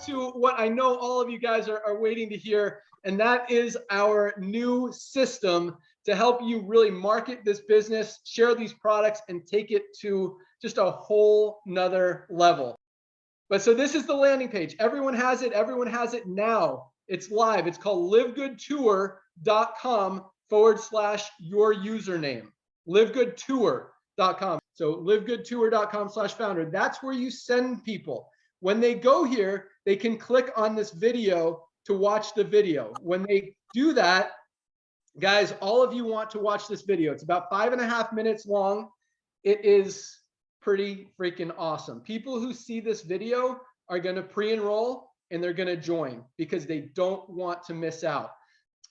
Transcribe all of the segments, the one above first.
to what I know all of you guys are waiting to hear, and that is our new system to help you really market this business, share these products, and take it to just a whole nother level. But so this is the landing page. Everyone has it. Everyone has it now. It's live. It's called livegoodtour.com/your username. livegoodtour.com. So livegoodtour.com/founder. That's where you send people. When they go here, they can click on this video to watch the video. When they do that, guys, all of you want to watch this video. It's about 5.5 minutes long. It is pretty freaking awesome. People who see this video are going to pre-enroll and they're going to join because they don't want to miss out.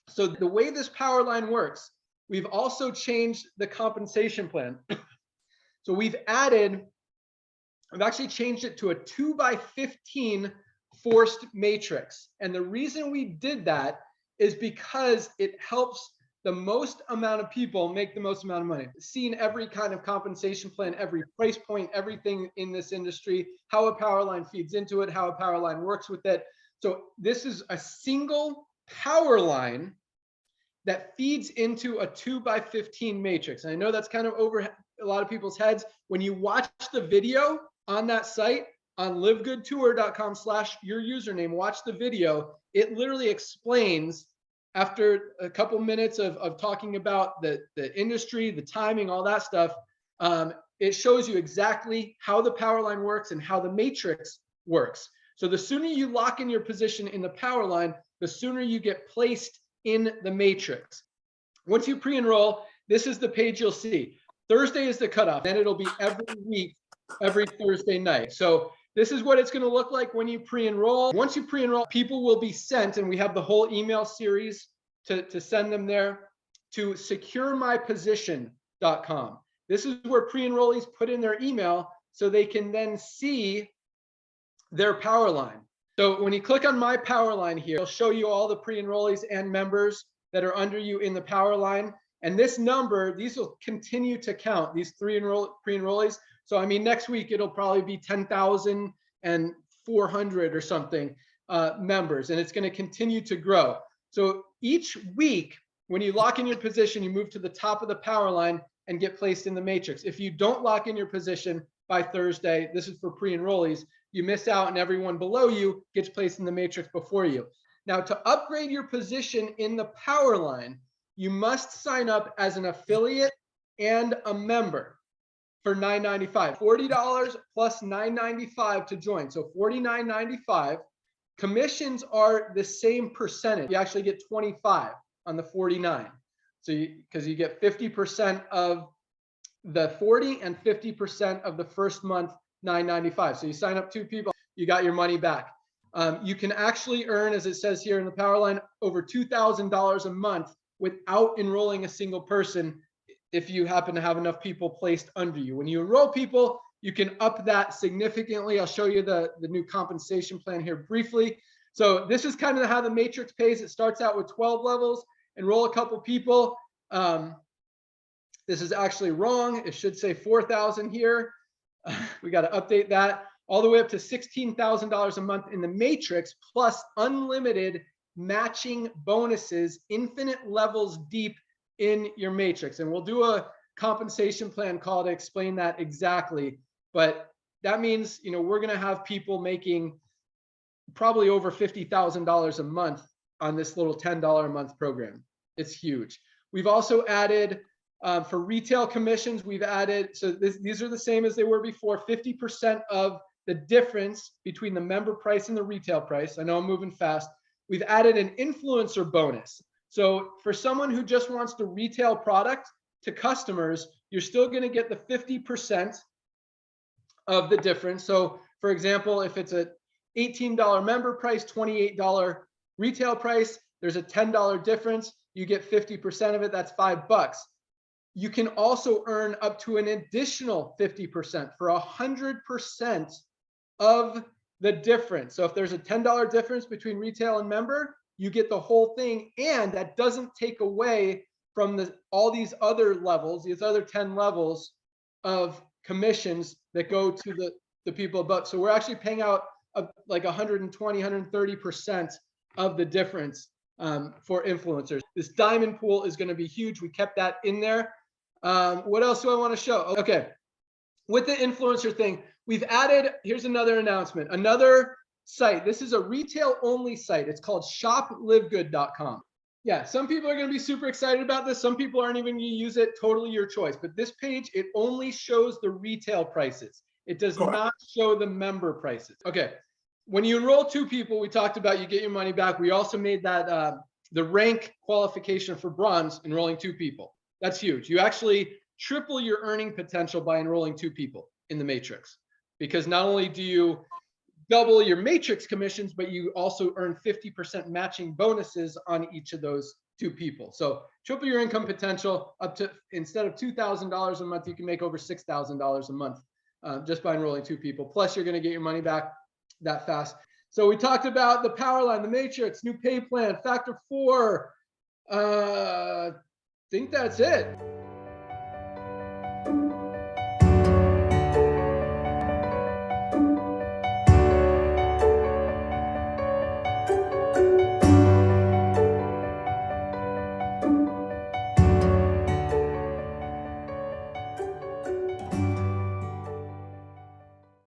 So the way this Powerline works, we've also changed the compensation plan. So I've actually changed it to a 2x15 forced matrix. And the reason we did that is because it helps the most amount of people make the most amount of money. Seen every kind of compensation plan, every price point, everything in this industry, how a Powerline feeds into it, how a Powerline works with it. So this is a single Powerline that feeds into a 2x15 matrix. And I know that's kind of over a lot of people's heads. When you watch the video on that site, on livegoodtour.com/your username, watch the video. It literally explains, after a couple minutes of talking about the industry, the timing, all that stuff, it shows you exactly how the Powerline works and how the matrix works. So the sooner you lock in your position in the Powerline, the sooner you get placed in the matrix. Once you pre-enroll, this is the page you'll see. Thursday is the cutoff, then it'll be every week, every Thursday night. So this is what it's going to look like when you pre-enroll. Once you pre-enroll, people will be sent, and we have the whole email series to send them there, to securemyposition.com. This is where pre-enrollees put in their email so they can then see their Powerline. So when you click on my Powerline here, it'll show you all the pre-enrollees and members that are under you in the Powerline. And this number, these will continue to count, these pre-enrollees. So, I mean, next week, it'll probably be 10,400 or something members, and it's going to continue to grow. So each week, when you lock in your position, you move to the top of the Powerline and get placed in the matrix. If you don't lock in your position by Thursday, this is for pre-enrollees, you miss out and everyone below you gets placed in the matrix before you. Now, to upgrade your position in the Powerline, you must sign up as an affiliate and a member for $9.95. $40 plus $9.95 to join. So $49.95. Commissions are the same percentage. You actually get 25 on the 49. So because you get 50% of the 40 and 50% of the first month $9.95. So you sign up 2 people, you got your money back. You can actually earn, as it says here in the Powerline, over $2,000 a month without enrolling a single person if you happen to have enough people placed under you. When you enroll people, you can up that significantly. I'll show you the new compensation plan here briefly. So this is kind of how the matrix pays. It starts out with 12 levels, enroll a couple people. This is actually wrong. It should say 4,000 here. We got to update that. All the way up to $16,000 a month in the matrix, plus unlimited matching bonuses, infinite levels deep in your matrix. And we'll do a compensation plan call to explain that exactly. But that means, you know, we're going to have people making probably over $50,000 a month on this little $10 a month program. It's huge. We've also added for retail commissions, we've added, so these are the same as they were before, 50% of the difference between the member price and the retail price. I know I'm moving fast. We've added an influencer bonus. So for someone who just wants to retail product to customers, you're still going to get the 50% of the difference. So for example, if it's a $18 member price, $28 retail price, there's a $10 difference. You get 50% of it. That's $5. You can also earn up to an additional 50% for 100% of the difference. So if there's a $10 difference between retail and member, you get the whole thing. And that doesn't take away from all these other levels, these other 10 levels of commissions that go to the people above. So we're actually paying out like 120, 130% of the difference for influencers. This diamond pool is going to be huge. We kept that in there. What else do I want to show? Okay. With the influencer thing, we've added, here's another announcement, another site. This is a retail only site. It's called shoplivegood.com. Yeah, some people are going to be super excited about this. Some people aren't even going to use it. Totally your choice. But this page, it only shows the retail prices. It does not show the member prices. Okay. When you enroll 2 people, we talked about you get your money back. We also made that the rank qualification for bronze enrolling 2 people. That's huge. You actually triple your earning potential by enrolling 2 people in the matrix, because not only do you double your matrix commissions, but you also earn 50% matching bonuses on each of those 2 people. So triple your income potential up to, instead of $2,000 a month, you can make over $6,000 a month just by enrolling 2 people. Plus you're going to get your money back that fast. So we talked about the Powerline, the matrix, new pay plan, factor 4. I think that's it.